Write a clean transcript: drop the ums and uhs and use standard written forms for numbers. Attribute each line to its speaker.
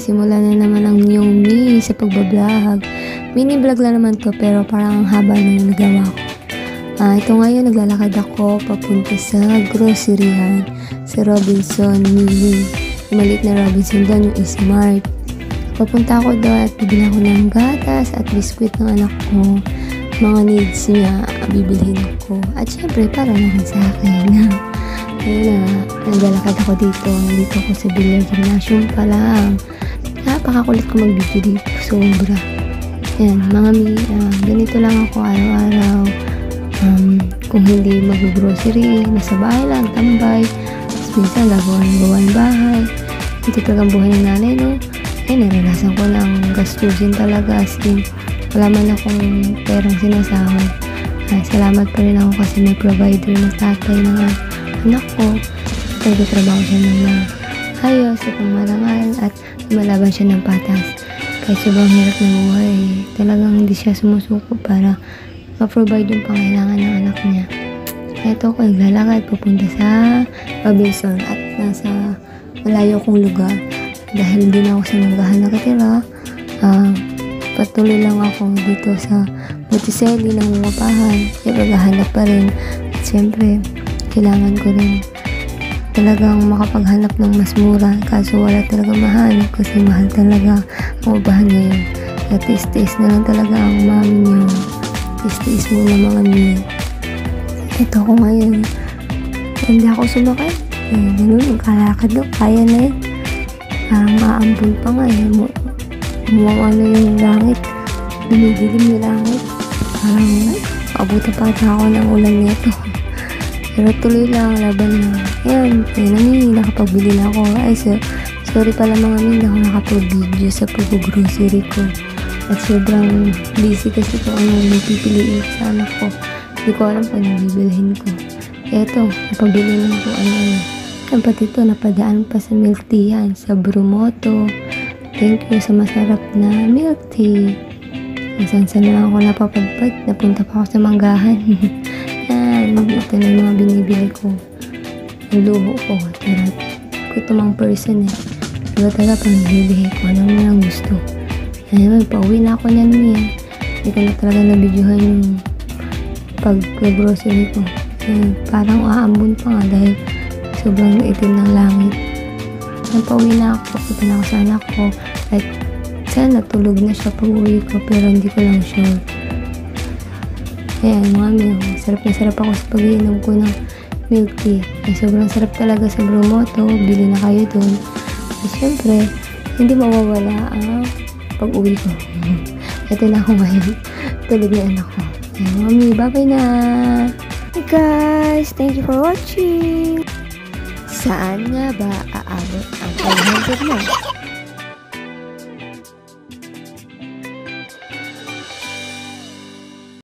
Speaker 1: nagsisimula na naman ang new me sa pagbablog. Mini vlog lang naman to pero parang ang haba na yung nagawa ko. Ito ngayon, naglalakad ako papunta sa groceryhan sa Robinson Mini. Yung maliit na Robinson doon, yung Smart. Papunta ako doon at bibili ako ng gatas at biskwit ng anak ko. Mga needs niya, bibilhin ko. At syempre, para naman sa akin. Ayun na, naglalakad ako dito. Nandito ako sa Villar Gymnasium pa lang. Napakakulit ko mag-video dito. Sobra. Yan, mga ganito lang ako araw-araw. Kung hindi mag-grocery, nasa bahay lang, tambay. Tapos minsan, gawa ng bahay. Ito talagang buhay ng nanay, no? Ay, naranasan ko ng gastusin talaga. As in, wala man akong perang sinasahod. Salamat pa rin ako kasi may provider na tatay ng anak ko. Nagtatrabaho siya ng ayos at marangal at lumalaban siya ng patas. Kahit sobrang hirap ng buhay, talagang hindi siya sumusuko para ma-provide yung pangailangan ng anak niya. Ito ko, naglalakad papunta sa Robinson at nasa malayo kong lugar. Dahil hindi na ako sa manggahan nakatira, patuloy lang ako dito sa Monticelli ng Mungapahan. Siyempre, gahanap pa rin. At siyempre, kailangan ko rin talagang makapaghanap ng mas mura. Kaso wala talaga mahanap kasi mahal talaga ang upahan ngayon. At tiis-tiis na lang talaga ang mami niyo. Tiis-tiis muna mga meal. Ito ko ngayon. Hindi ako sumakay. Ganun, kalakad lang. Kaya na yun. Parang maaambun pa nga eh. Muwang yung langit. Binidilim yung langit. Parang abutan pa ako ng ulan nito. Pero tuloy lang, laban na. Ayan, nakapagbili na ako. Ay, sorry pala mga min, ako nakapag-video sa pag-grocery ko. At sobrang busy kasi kung ano yung pipiliin sa anak ko. Hindi ko alam kung anong bibilhin ko. Eto, napabili na ko ano. Pati ito, napadaan pa sa milk tea yan, sa Brumoto. Thank you sa masarap na milk tea. Saan na lang ako napapadpad. Napunta pa ako sa manggahan. Yan, ito na yung mga binibili ko. Ang luho ko. Pero ko ito mga person eh. Diba talaga pang bibili ko. Anong lang gusto. Ayan, pauwi na ako niyan niya. Hindi ko na talaga nabidyohan yung pag-grocery ko. Parang aambun pa nga dahil sobrang itim ng langit. Napauwi na ako. Punta na ako sa anak ko. At sana tulog na siya pag uwi ko. Pero hindi ko lang sure. Ayan, mami. Sarap na sarap ako sa pag-iinom ko ng milk tea. Ay, sobrang sarap talaga sa Brumoto. Bili na kayo dun. At syempre, hindi mawawala ang pag-uwi ko. Ito na ako ngayon. Tulog na anak ko. Ayan, mami. Bye-bye na. Hey guys, thank you for watching. Saan nga ba aabot ang 500 mo?